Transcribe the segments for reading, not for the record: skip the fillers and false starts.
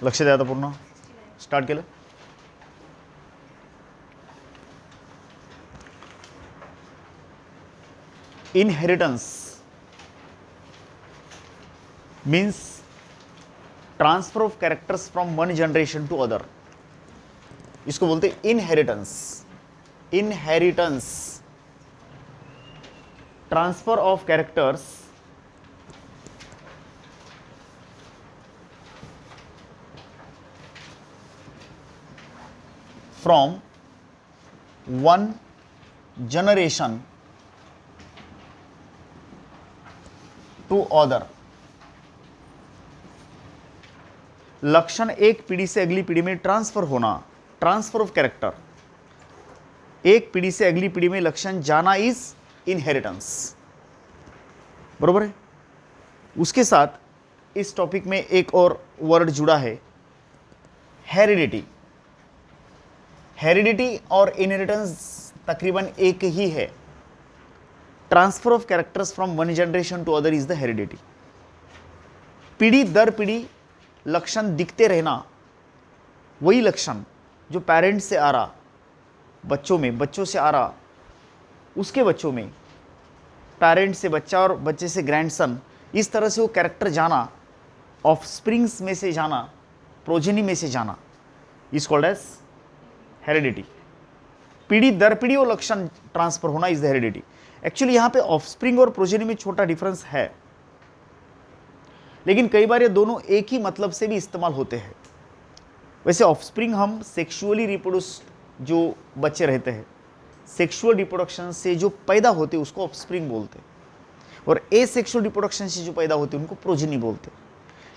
लक्ष द्या आता पूर्ण. स्टार्ट केलं. Inheritance means transfer of characters from one generation to other. इसको बोलते हैं inheritance. Inheritance, transfer of characters from one generation to other. लक्षण एक पीढ़ी से अगली पीढ़ी में ट्रांसफर होना, ट्रांसफर ऑफ कैरेक्टर. एक पीढ़ी से अगली पीढ़ी में लक्षण जाना इज इनहेरिटेंस. बरोबर है. उसके साथ इस टॉपिक में एक और वर्ड जुड़ा है, हेरिडिटी. हेरिडिटी और इनहेरिटेंस तकरीबन एक ही है. Transfer of characters from one generation to other is the heredity. पीढ़ी दर पीढ़ी लक्षण दिखते रहना, वही लक्षण जो पेरेंट्स से आ रहा, बच्चों में, बच्चों से आ रहा, उसके बच्चों में, पेरेंट्स से बच्चा और बच्चे से ग्रैंडसन, इस तरह से वो कैरेक्टर जाना, ऑफस्प्रिंग्स में से जाना, प्रोजेनी में से जाना, इज कॉल्ड एज हेरिडिटी. पीढ़ी दर पीढ़ी वो लक्षण ट्रांसफर होना इज द हेरिडिटी. एक्चुअली यहां पे ऑफस्प्रिंग और प्रोजेनी में छोटा डिफरेंस है, लेकिन कई बार ये दोनों एक ही मतलब से भी इस्तेमाल होते हैं. वैसे ऑफस्प्रिंग हम सेक्सुअली रिप्रोड्यूस, जो बच्चे रहते हैं, सेक्सुअल रिप्रोडक्शन से जो पैदा होते हैं उसको ऑफस्प्रिंग बोलते हैं, और ए सेक्सुअल रिप्रोडक्शन से जो पैदा होते हैं उनको प्रोजेनी बोलते हैं.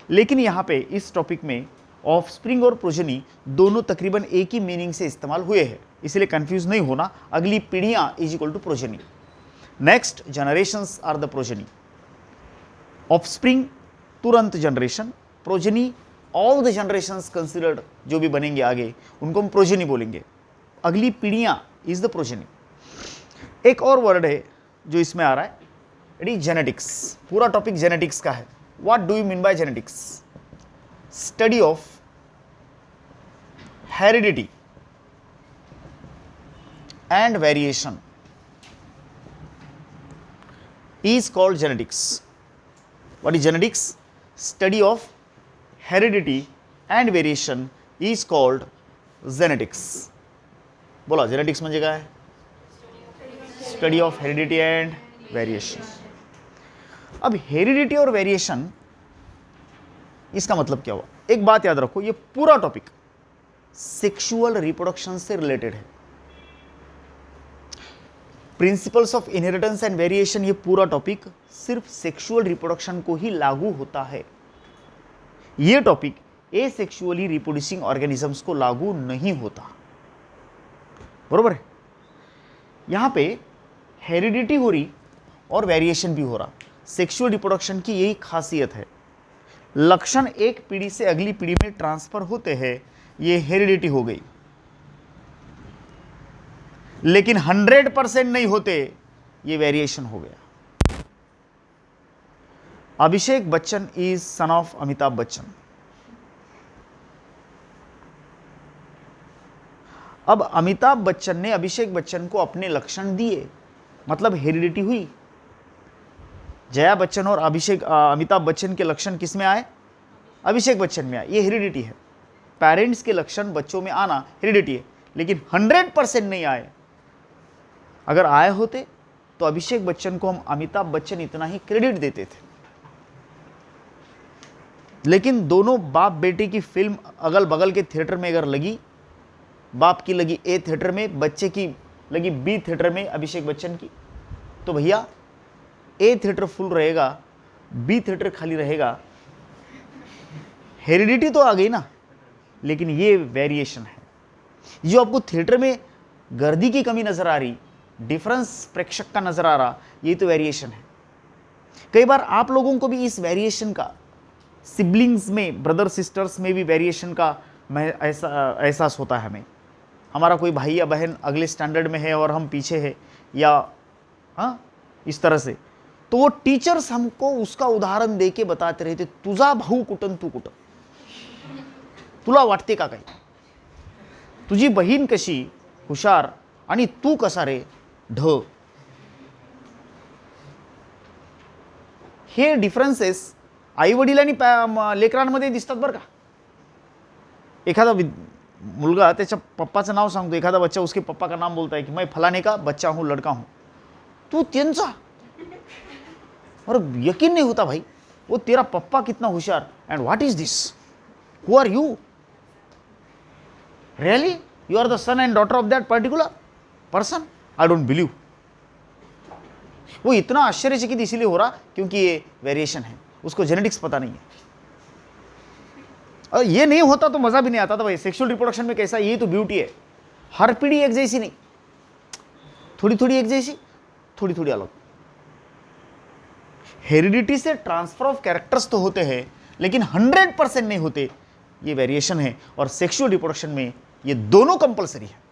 लेकिन यहाँ पे इस टॉपिक में ऑफस्प्रिंग और प्रोजेनी दोनों तकरीबन एक ही मीनिंग से इस्तेमाल हुए हैं, इसलिए कंफ्यूज नहीं होना. अगली पीढ़ियां is equal to progeny. Next generations are the progeny. Offspring तुरंत generation, progeny all the generations considered, जो भी बनेंगे आगे उनको हम प्रोजेनी बोलेंगे. अगली पीढ़ियां इज द प्रोजेनी. एक और वर्ड है जो इसमें आ रहा है, इट इज जेनेटिक्स. पूरा टॉपिक जेनेटिक्स का है. What do you mean by genetics? Study of heredity and variation is called genetics. What is genetics? Study of heredity and variation is called genetics. बोला genetics म्हणजे काय? Study of heredity and variation. अब heredity और variation इसका मतलब क्या हुआ? एक बात याद रखो, ये पूरा टॉपिक सेक्सुअल रिप्रोडक्शन से रिलेटेड है. Principles of inheritance and variation, ये पूरा टॉपिक सिर्फ सेक्सुअल रिप्रोडक्शन को ही लागू होता है. ये टॉपिक एसेक्सुअली रिप्रोड्यूसिंग ऑर्गेनिजम्स को लागू नहीं होता. बरोबर है. यहां पे हेरिडिटी हो रही और वेरिएशन भी हो रहा. सेक्सुअल रिप्रोडक्शन की यही खासियत है, लक्षण एक पीढ़ी से अगली पीढ़ी में ट्रांसफर होते हैं, ये हेरिडिटी हो गई. लेकिन 100% नहीं होते, ये वेरिएशन हो गया. Abhishek Bachchan is son of Amitabh Bachchan. अब अमिताभ बच्चन ने अभिषेक बच्चन को अपने लक्षण दिए, मतलब हेरिडिटी हुई. जया बच्चन और अमिताभ बच्चन के लक्षण किस में आए? अभिषेक बच्चन में आए. ये हेरिडिटी है. पेरेंट्स के लक्षण बच्चों में आना हेरिडिटी है, लेकिन 100% नहीं आए. अगर आए होते तो अभिषेक बच्चन को हम अमिताभ बच्चन इतना ही क्रेडिट देते थे. लेकिन दोनों बाप बेटे की फिल्म अगल बगल के थिएटर में अगर लगी, बाप की लगी ए थिएटर में, बच्चे की लगी बी थिएटर में अभिषेक बच्चन की, तो भैया ए थिएटर फुल रहेगा, बी थिएटर खाली रहेगा. हेरिडिटी तो आ गई ना, लेकिन ये वेरिएशन है. जो आपको थिएटर में गर्दी की कमी नजर आ रही, डिफरेंस प्रेक्षक का नजर आ रहा, ये तो वेरिएशन है. कई बार आप लोगों को भी इस वेरिएशन का, सिबलिंग्स में, ब्रदर सिस्टर्स में भी वेरिएशन का एहसास होता है. हमें, हमारा कोई भाई या बहन अगले स्टैंडर्ड में है और हम पीछे है, या हाँ इस तरह से, तो वो टीचर्स हमको उसका उदाहरण दे के बताते रहते, तुझा भाऊ कुटन तू कुटन. तुला वाटते का काही? तुझी बहीण कशी हुशार आणि तू कसा रे ढ. हे डिफरन्सेस आई वडील आणि लेकरांमध्ये दिसतात बरं का. एखादा मुलगा त्याच्या पप्पाचं नाव सांगतो, एखादा बच्चा उसके पप्पा का नाम बोलता है कि मैं फलाने का बच्चा हूं, लड़का हूं. तू त्यांचा, और यकीन नहीं होता भाई वो तेरा पप्पा कितना होशियार. And what is this, who are you, really you are the son and daughter of that particular person, I don't believe. वो इतना आश्चर्यचकित इसीलिए हो रहा क्योंकि ये वेरिएशन है, उसको जेनेटिक्स पता नहीं है. और ये नहीं होता तो मजा भी नहीं आता था भाई. सेक्सुअल रिप्रोडक्शन में कैसा, यही तो ब्यूटी है. हर पीढ़ी एक जैसी नहीं, थोड़ी थोड़ी एक जैसी, थोड़ी थोड़ी अलग. हेरिडिटी से ट्रांसफर ऑफ कैरेक्टर्स तो होते हैं लेकिन 100% नहीं होते, ये वेरिएशन है. और सेक्सुअल रिप्रोडक्शन में ये दोनों कंपलसरी है.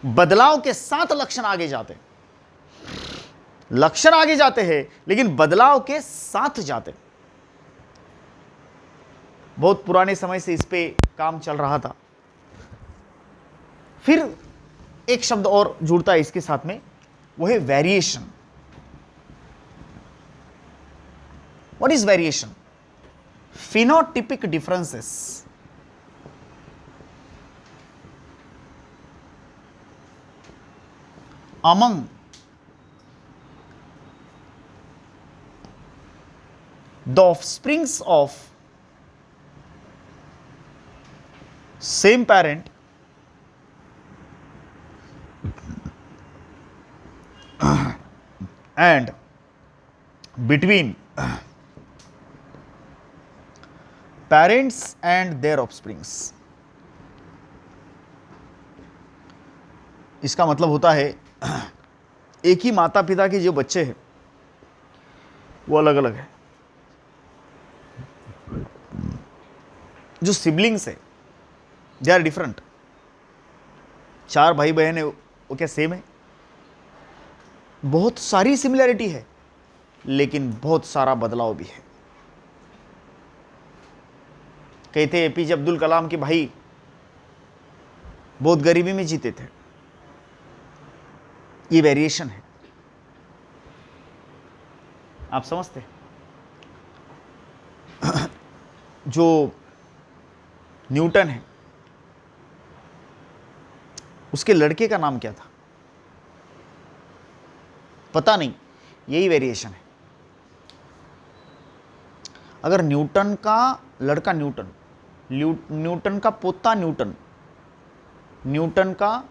बदलाव के साथ लक्षण आगे जाते हैं, लक्षण आगे जाते हैं लेकिन बदलाव के साथ जाते हैं. बहुत पुराने समय से इस पे काम चल रहा था. फिर एक शब्द और जुड़ता है इसके साथ में, वो है variation. What is variation? Phenotypic differences. among the offsprings of same parent and between parents and their offsprings. इसका मतलब होता है एक ही माता पिता के जो बच्चे हैं वो अलग अलग है. जो सिबलिंग्स है दे आर डिफरेंट. 4 भाई बहन है वो क्या सेम है? बहुत सारी सिमिलैरिटी है लेकिन बहुत सारा बदलाव भी है. कहते हैं एपीजे अब्दुल कलाम के भाई बहुत गरीबी में जीते थे. ये वेरिएशन है, आप समझते? जो न्यूटन है उसके लड़के का नाम क्या था पता नहीं, यही वेरिएशन है. अगर न्यूटन का लड़का न्यूटन, न्यूटन का पोता न्यूटन, न्यूटन का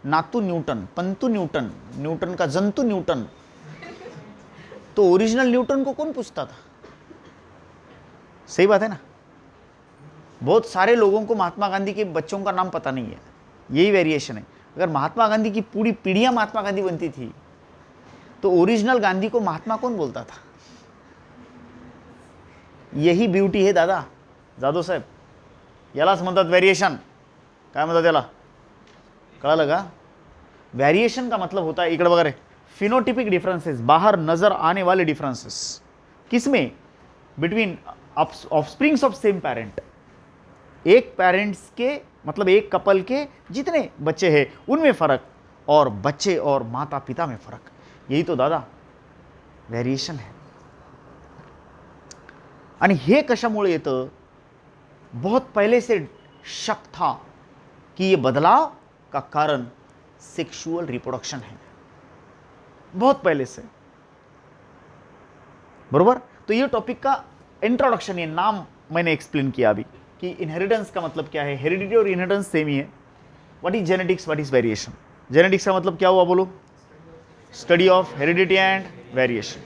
नातू न्यूटन, पंतु न्यूटन, न्यूटन का जंतु न्यूटन, तो ओरिजिनल न्यूटन को कौन पूछता था? सही बात है ना. बहुत सारे लोगों को महात्मा गांधी के बच्चों का नाम पता नहीं है, यही वेरिएशन है. अगर महात्मा गांधी की पूरी पीढ़ियां महात्मा गांधी बनती थी तो ओरिजिनल गांधी को महात्मा कौन बोलता था? यही ब्यूटी है दादा जाधव साहेब. यालाच म्हणतात वेरिएशन. काय म्हणतात याला, कळालं का? वेरिएशन का मतलब होता है, इकडे बघा रे, फिनोटिपिक डिफरेंसेस, बाहर नजर आने वाले डिफरेंसेस. किसमें? Between offsprings of same parent. एक पेरेंट्स के मतलब एक कपल के जितने बच्चे हैं उनमें फर्क, और बच्चे और माता पिता में फर्क. यही तो दादा वेरिएशन है. आणि हे कशामुळे येतं? बहुत पहले से शक था कि ये बदलाव का कारण सेक्सुअल रिप्रोडक्शन है, बहुत पहले से. बरोबर. तो ये टॉपिक का इंट्रोडक्शन, ये नाम मैंने एक्सप्लेन किया अभी कि इनहेरिटेंस का मतलब क्या है. हेरिडिटी और इनहेरिटेंस सेम ही है. What is genetics, what is variation? Genetics का मतलब क्या हुआ बोलो? Study of heredity and variation.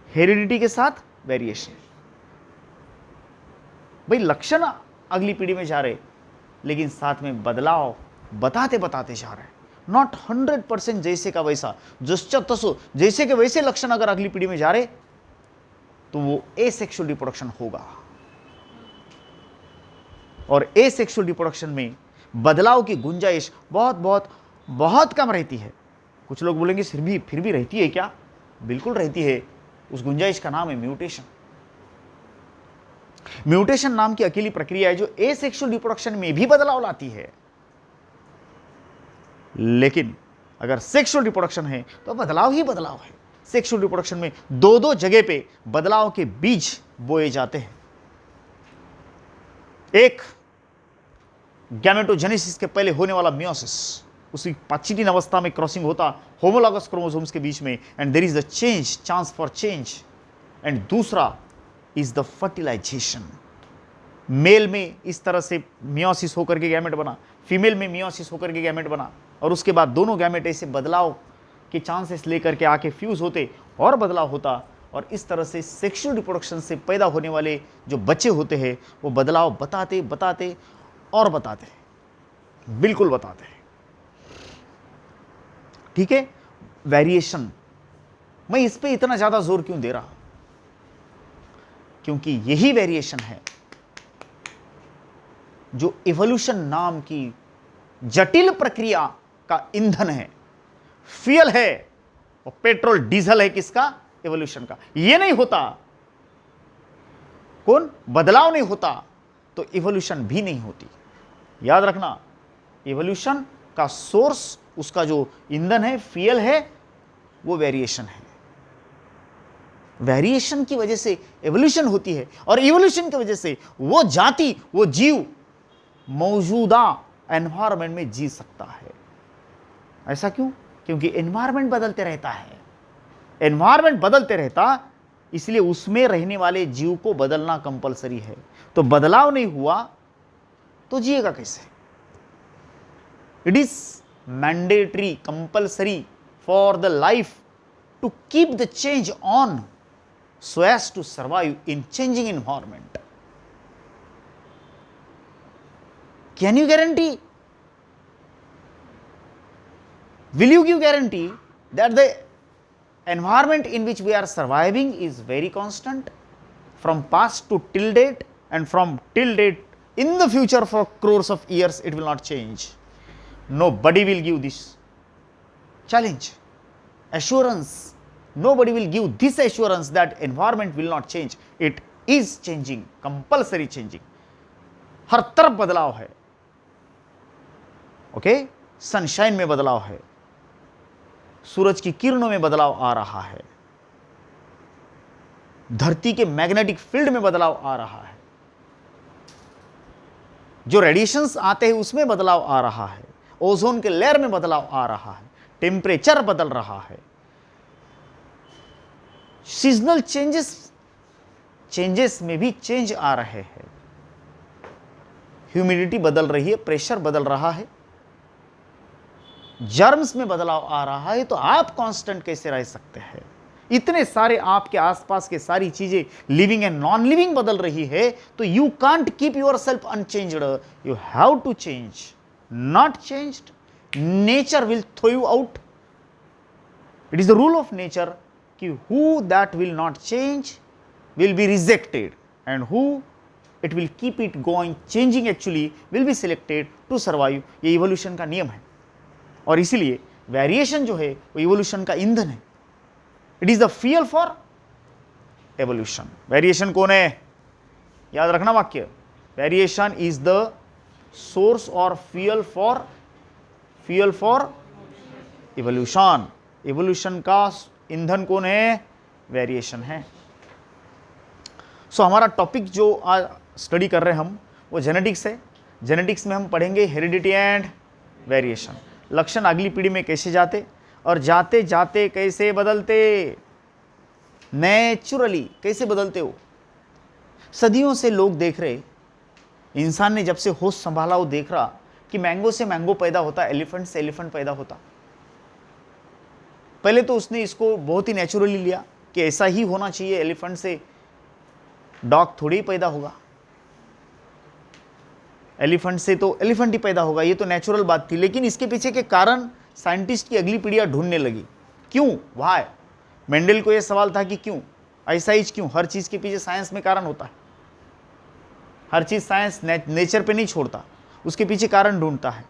Heredity के साथ वेरिएशन. भाई लक्षण अगली पीढ़ी में जा रहे लेकिन साथ में बदलाव बताते बताते जा रहे हैं. नॉट 100% जैसे का वैसा, जसच्या तसं, जैसे के वैसे लक्षण अगर अगली पीढ़ी में जा रहे तो वो एसेक्सुअल रिप्रोडक्शन होगा. और एसेक्सुअल रिप्रोडक्शन में बदलाव की गुंजाइश बहुत बहुत बहुत कम रहती है. कुछ लोग बोलेंगे फिर भी रहती है क्या? बिल्कुल रहती है. उस गुंजाइश का नाम है म्यूटेशन. म्यूटेशन नाम की अकेली प्रक्रिया है जो एसेक्सुअल रिप्रोडक्शन में भी बदलाव लाती है, लेकिन अगर सेक्सुअल रिप्रोडक्शन है तो बदलाव ही बदलाव है। सेक्सुअल रिप्रोडक्शन में दो दो जगह पे बदलाव के बीज बोए जाते हैं। एक गैमेटोजेनेसिस के पहले होने वाला मियोसिस, उसी पाचिटिन अवस्था में क्रॉसिंग होता होमोलॉगस क्रोमोसोम्स के बीच में, and there is the change, chance for change. And दूसरा इज द फर्टिलाइजेशन। मेल में इस तरह से मियोसिस होकर के गैमेट बना, फीमेल में मियोसिस होकर के गैमेट बना, और उसके बाद दोनों गैमेट ऐसे बदलाव के चांसेस लेकर के आके फ्यूज होते और बदलाव होता, और इस तरह से सेक्सुअल रिप्रोडक्शन से पैदा होने वाले जो बच्चे होते हैं वो बदलाव बताते बताते और बताते हैं, बिल्कुल बताते हैं। ठीक है, वेरिएशन। मैं इस पे इतना ज्यादा जोर क्यों दे रहा हूं? क्योंकि यही वेरिएशन है जो इवोल्यूशन नाम की जटिल प्रक्रिया का ईंधन है, फ्यूल है, और पेट्रोल डीजल है किसका? इवोल्यूशन का। ये नहीं होता, कौन बदलाव नहीं होता तो इवोल्यूशन भी नहीं होती। याद रखना, इवोल्यूशन का सोर्स, उसका जो ईंधन है, फ्यूल है, वो वेरिएशन है। वेरिएशन की वजह से एवोल्यूशन होती है, और इवोल्यूशन की वजह से वो जाति, वो जीव मौजूदा एनवायरनमेंट में जी सकता है। ऐसा क्यों? क्योंकि एनवायरनमेंट बदलते रहता है। एनवायरनमेंट बदलते रहता, इसलिए उसमें रहने वाले जीव को बदलना कंपलसरी है। तो बदलाव नहीं हुआ तो जिएगा कैसे? It is mandatory, compulsory for the life to keep the change on so as to survive in changing environment. Can you guarantee? Will you give guarantee that the environment in which we are surviving is very constant from past to till date, and from till date in the future for crores of years it will not change? Nobody will give this challenge, assurance. Nobody will give this assurance that environment will not change. It is changing, compulsory changing. हर तरफ बदलाव है। Okay, sunshine में बदलाव है, सूरज की किरणों में बदलाव आ रहा है, धरती के मैग्नेटिक फील्ड में बदलाव आ रहा है, जो रेडिएशंस आते हैं उसमें बदलाव आ रहा है, ओजोन के लेयर में बदलाव आ रहा है, टेम्परेचर बदल रहा है, सीजनल चेंजेस में भी चेंज आ रहे हैं, ह्यूमिडिटी बदल रही है, प्रेशर बदल रहा है, जर्म्स में बदलाव आ रहा है। तो आप कांस्टेंट कैसे रह सकते हैं? इतने सारे आपके आसपास के सारी चीजें लिविंग एंड नॉन लिविंग बदल रही है, तो you can't keep yourself unchanged, you have to change. Not changed, nature will throw you out. It is the rule of nature कि who that will not change will be rejected, and who it will keep it going changing actually will be selected to survive। ये evolution का नियम है, और इसीलिए variation जो है वो इवोल्यूशन का ईंधन है। It is the fuel for evolution. Variation कौन है? याद रखना वाक्य, वेरिएशन इज द सोर्स और फ्यूल फॉर इवोल्यूशन। इवोल्यूशन का ईंधन कौन है? वेरिएशन है। सो हमारा टॉपिक जो आज स्टडी कर रहे हैं हम, वो जेनेटिक्स है। जेनेटिक्स में हम पढ़ेंगे हेरिडिटी एंड वेरिएशन। लक्षण अगली पीढ़ी में कैसे जाते, और जाते जाते कैसे बदलते, नेचुरली कैसे बदलते हो। सदियों से लोग देख रहे, इंसान ने जब से होश संभाला वो देख रहा कि मैंगो से मैंगो पैदा होता, एलिफेंट से एलिफेंट पैदा होता। पहले तो उसने इसको बहुत ही नेचुरली लिया कि ऐसा ही होना चाहिए, एलिफेंट से डॉग थोड़ी ही पैदा होगा, एलिफेंट से तो एलिफेंट ही पैदा होगा, ये तो नेचुरल बात थी। लेकिन इसके पीछे के कारण साइंटिस्ट की अगली पीढ़ियां ढूंढने लगी। क्यों? व्हाई? मेंडल को यह सवाल था कि क्यों, ऐसा ही क्यों? हर चीज के पीछे साइंस में कारण होता है, हर चीज साइंस नेचर पे नहीं छोड़ता, उसके पीछे कारण ढूंढता है।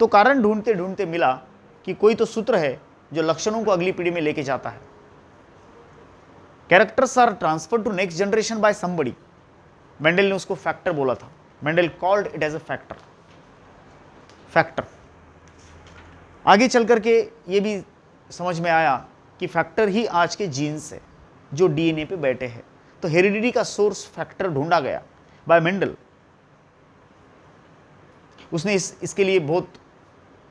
तो कारण ढूंढते ढूंढते मिला कि कोई तो सूत्र है जो लक्षणों को अगली पीढ़ी में लेके जाता है। Characters are transferred to next generation by somebody. Mendel ने उसको फैक्टर बोला था। Mendel called it as a factor. आगे चल करके ये भी समझ में आया कि फैक्टर ही आज के जीन्स है जो डीएनए पे बैठे हैं। तो हेरिडिटी का सोर्स फैक्टर ढूंढा गया बाय मेंडल। उसने इसके लिए बहुत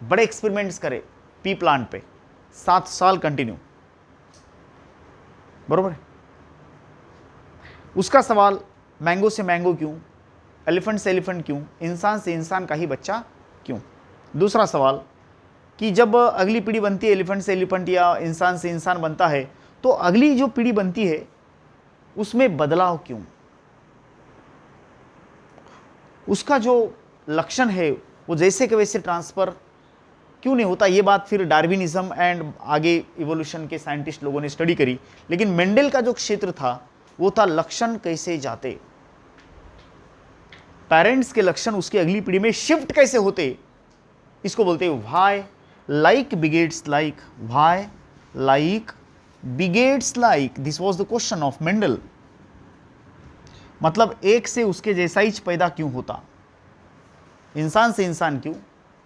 बड़े एक्सपेरिमेंट्स करे पी प्लांट पे, 7 साल कंटिन्यू, बरोबर है। उसका सवाल मैंगो से मैंगो क्यों, एलिफेंट से एलिफेंट क्यों, इंसान से इंसान का ही बच्चा क्यों। दूसरा सवाल कि जब अगली पीढ़ी बनती है एलिफेंट से एलिफेंट या इंसान से इंसान बनता है, तो अगली जो पीढ़ी बनती है उसमें बदलाव क्यों, उसका जो लक्षण है वो जैसे कि वैसे ट्रांसफर क्यों नहीं होता। ये बात फिर डार्विनिज्म एंड आगे इवोल्यूशन के साइंटिस्ट लोगों ने स्टडी करी। लेकिन मेंडल का जो क्षेत्र था वो था लक्षण कैसे जाते, पेरेंट्स के लक्षण उसकी अगली पीढ़ी में शिफ्ट कैसे होते, इसको बोलते हैं why like begets like, why like begets like. This was the question of Mendel. मतलब एक से उसके जैसा ही पैदा क्यों होता, इंसान से इंसान क्यों,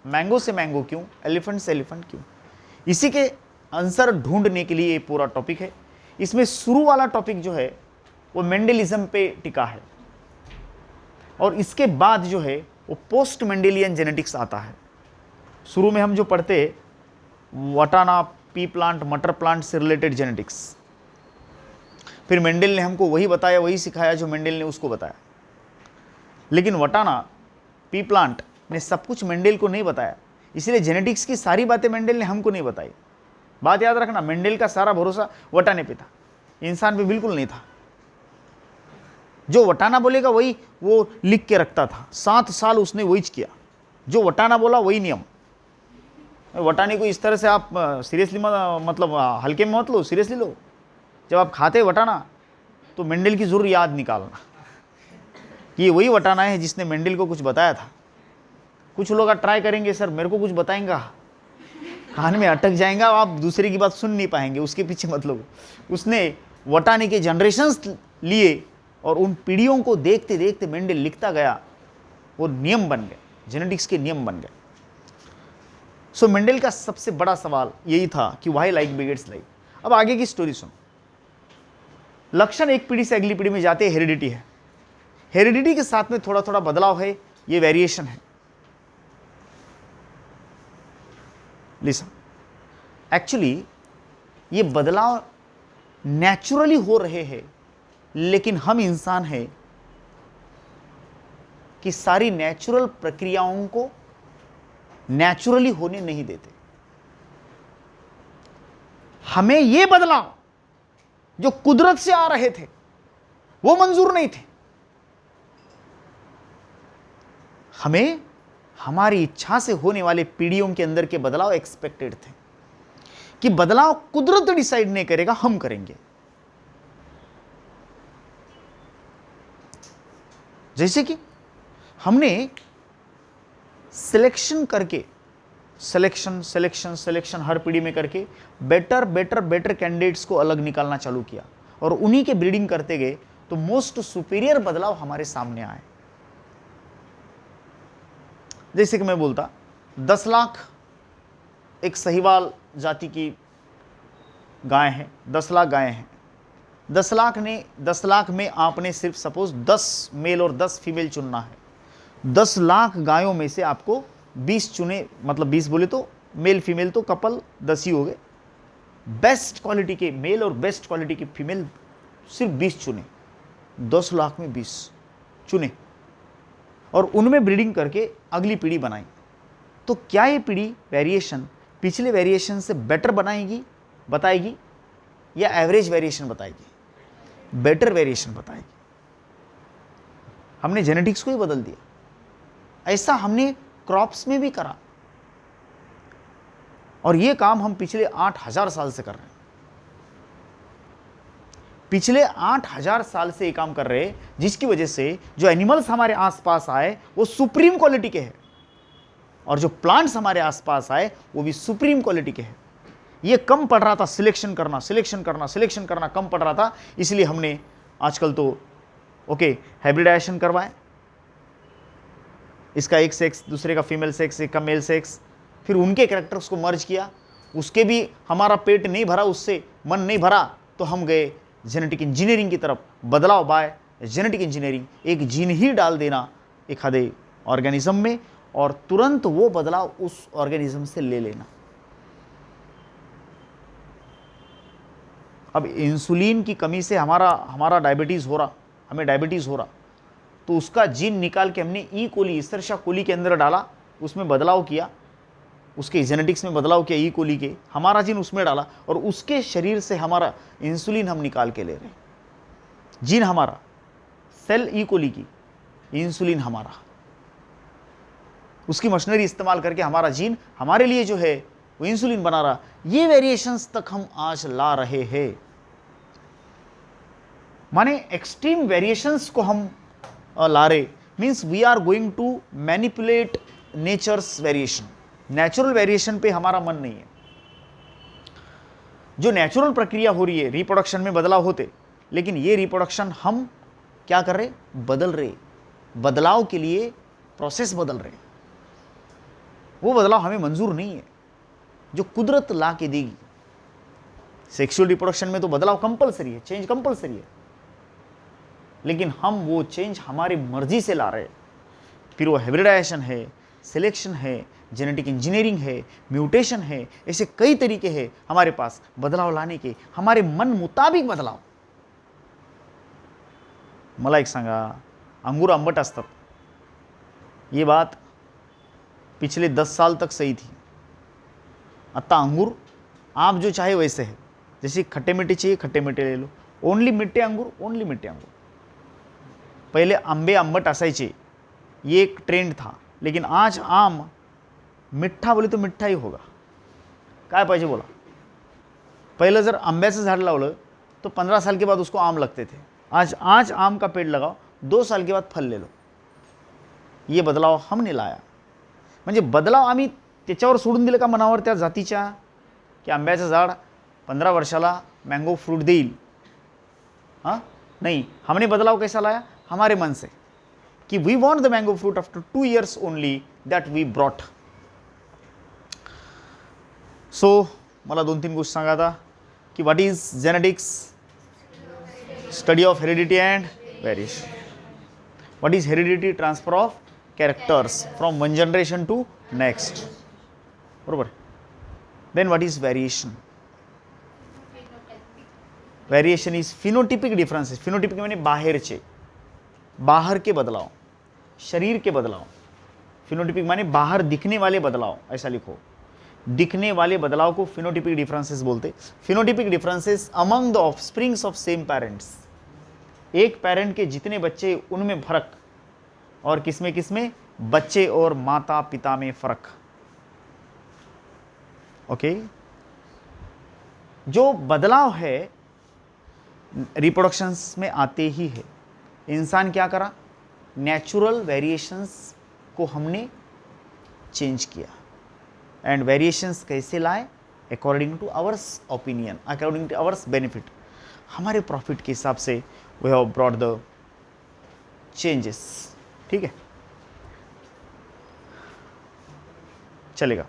मैंगो से मैंगो क्यों, एलिफेंट से एलिफेंट क्यों। इसी के आंसर ढूंढने के लिए ये पूरा टॉपिक है। इसमें शुरू वाला टॉपिक जो है वो मेंडलिज्म पे टिका है, और इसके बाद जो है वो पोस्ट मेंडेलियन जेनेटिक्स आता है। शुरू में हम जो पढ़ते वटाना, पी प्लांट, मटर प्लांट से रिलेटेड जेनेटिक्स, फिर मेंडल ने हमको वही बताया, वही सिखाया जो मेंडल ने उसको बताया। लेकिन वटाना, पी प्लांट ने सब कुछ मेंडल को नहीं बताया, इसलिए जेनेटिक्स की सारी बातें मेंडल ने हमको नहीं बताई। बात याद रखना, मेंडल का सारा भरोसा वटाने पे था, इंसान पे बिल्कुल नहीं था। जो वटाना बोलेगा वही वो लिख के रखता था। 7 साल उसने वही किया, जो वटाना बोला वही नियम। वटाने को इस तरह से आप सीरियसली मतलब हल्के में मत लो, सीरियसली लो। जब आप खाते वटाना तो मेंडल की जरूर याद निकालना कि ये वही वटाना है जिसने मेंडल को कुछ बताया था। कुछ लोग ट्राई करेंगे, सर मेरे को कुछ बताएंगा, कान में अटक जाएगा, आप दूसरे की बात सुन नहीं पाएंगे, उसके पीछे मतलब उसने वटाने के जनरेशंस लिए और उन पीढ़ियों को देखते देखते मेंडल लिखता गया, वो नियम बन गए, जेनेटिक्स के नियम बन गए। सो मेंडल का सबसे बड़ा सवाल यही था कि व्हाई लाइक बिगेट्स लाइक। अब आगे की स्टोरी सुनो। लक्षण एक पीढ़ी से अगली पीढ़ी में जाते हैं, हेरिडिटी है। हेरिडिटी के साथ में थोड़ा थोड़ा बदलाव है, ये वेरिएशन है। लिसन, एक्चुअली ये बदलाव नेचुरली हो रहे हैं, लेकिन हम इंसान हैं कि सारी नेचुरल प्रक्रियाओं को नेचुरली होने नहीं देते। हमें ये बदलाव जो कुदरत से आ रहे थे वो मंजूर नहीं थे। हमें हमारी इच्छा से होने वाले पीढ़ियों के अंदर के बदलाव एक्सपेक्टेड थे कि बदलाव कुदरत डिसाइड नहीं करेगा, हम करेंगे। जैसे कि हमने सिलेक्शन करके, सिलेक्शन हर पीढ़ी में करके बेटर कैंडिडेट्स को अलग निकालना चालू किया, और उन्हीं के ब्रीडिंग करते गए तो मोस्ट सुपीरियर बदलाव हमारे सामने आए। जैसे कि मैं बोलता 10 लाख एक सहीवाल जाति की गाय है, 10 लाख गायें हैं। 10 लाख में आपने सिर्फ सपोज 10 मेल और 10 फीमेल चुनना है। 10 लाख गायों में से आपको 20 चुने, मतलब 20 बोले तो मेल फीमेल तो कपल 10 ही हो गए। बेस्ट क्वालिटी के मेल और बेस्ट क्वालिटी की फीमेल सिर्फ 20 चुने, 10 लाख में 20 चुने, और उनमें ब्रीडिंग करके अगली पीढ़ी बनाई। तो क्या ये पीढ़ी वेरिएशन पिछले वेरिएशन से बेटर बताएगी या एवरेज वेरिएशन बताएगी? बेटर वेरिएशन बताएगी। हमने जेनेटिक्स को ही बदल दिया। ऐसा हमने क्रॉप्स में भी करा, और ये काम हम पिछले 8000 साल से कर रहे हैं। पिछले 8000 साल से ये काम कर रहे हैं, जिसकी वजह से जो एनिमल्स हमारे आसपास आए वो सुप्रीम क्वालिटी के हैं, और जो प्लांट्स हमारे आसपास आए वो भी सुप्रीम क्वालिटी के हैं। ये कम पड़ रहा था, सिलेक्शन करना कम पड़ रहा था, इसलिए हमने आजकल तो ओके, हाइब्रिडाइजेशन करवाए, इसका एक सेक्स दूसरे का फीमेल सेक्स, एक का मेल सेक्स, फिर उनके कैरेक्टर्स को मर्ज किया, उसके भी हमारा पेट नहीं भरा, उससे मन नहीं भरा, तो हम गए जेनेटिक इंजीनियरिंग की तरफ। बदलाव बाय जेनेटिक इंजीनियरिंग, एक जीन ही डाल देना एखादे ऑर्गेनिज्म में और तुरंत वो बदलाव उस ऑर्गेनिज्म से ले लेना। अब इंसुलिन की कमी से हमारा डायबिटीज़ हो रहा, हमें डायबिटीज़ हो रहा, तो उसका जीन निकाल के हमने ई कोली, इस्टरशा कोली के अंदर डाला, उसमें बदलाव किया, उसके जेनेटिक्स में बदलाव किया ई कोली के, हमारा जीन उसमें डाला और उसके शरीर से हमारा इंसुलिन हम निकाल के ले रहे हैं। जीन हमारा, सेल ई कोली की, इंसुलिन हमारा, उसकी मशीनरी इस्तेमाल करके हमारा जीन हमारे लिए जो है वो इंसुलिन बना रहा। ये वेरिएशंस तक हम आज ला रहे हैं, माने एक्सट्रीम वेरिएशंस को हम ला रहे, means we are going to manipulate nature's variation. Natural variation पे हमारा मन नहीं है। जो नेचुरल प्रक्रिया हो रही है, रिप्रोडक्शन में बदलाव होते, लेकिन ये रिप्रोडक्शन हम क्या कर रहे, बदल रहे, बदलाव के लिए प्रोसेस बदल रहे। वो बदलाव हमें मंजूर नहीं है जो कुदरत ला के देगी। सेक्सुअल रिप्रोडक्शन में तो बदलाव कंपलसरी है, चेंज कंपलसरी है, लेकिन हम वो चेंज हमारी मर्जी से ला रहे हैं। फिर वो हाइब्रिडाइजेशन है, सिलेक्शन है, जेनेटिक इंजीनियरिंग है, म्यूटेशन है, ऐसे कई तरीके हैं हमारे पास बदलाव लाने के, हमारे मन मुताबिक बदलाव। मला एक सांगा, अंगूर आंबट असतात, ये बात पिछले 10 साल तक सही थी। आता अंगूर आप जो चाहे वैसे है, जैसे खट्टे मीठे चाहिए खट्टे मीठे ले लो, ओनली मीठे अंगूर, ओनली मीठे अंगूर। पहले आंबे आंबट असायचे, ये एक ट्रेंड था, लेकिन आज आम मिठ्ठा बोले तो मिठ्ठा ही होगा। काय पाहिजे बोला। पहिलं जर आंब्याचं झाड लावलं तो 15 साल के बाद उसको आम लगते थे, आज आम का पेड़ लगाओ, 2 साल के बाद फल ले लो। ये बदलाव हमने लाया। म्हणजे बदलाव आम्ही त्याच्यावर सोडून दिलं का मनावर, त्या जातीच्या, की आंब्याचं झाड 15 वर्षाला मैंगो फ्रूट देईल? हाँ नहीं, हमने बदलाव कैसा लाया, हमारे मन से, कि we want the mango fruit after 2 years only, that we brought. So मला 2-3 गोष्टी सांगा आता, की what is genetics, study of heredity and variation. What is heredity, transfer of characters from one generation to next, बरोबर. Then what is variation. Variation is phenotypic differences. Phenotypic माने बाहरचे, बाहर के बदलाव, शरीर के बदलाव. फिनोटिपिक माने बाहर दिखने वाले बदलाव, ऐसा लिखो. दिखने वाले बदलाव को फिनोटिपिक डिफरेंसेस बोलते. Phenotypic differences among the offsprings of same parents. एक पेरेंट के जितने बच्चे उनमें फर्क, और किसमें किसमें, बच्चे और माता पिता में फर्क. ओके. जो बदलाव है रिप्रोडक्शंस में आते ही है. इंसान क्या करा, नेचुरल वेरिएशंस को हमने चेंज किया. एंड वेरिएशंस कैसे लाए, according to ours opinion, according to ours benefit, हमारे प्रॉफिट के हिसाब से we have brought the changes. ठीक है, चलेगा.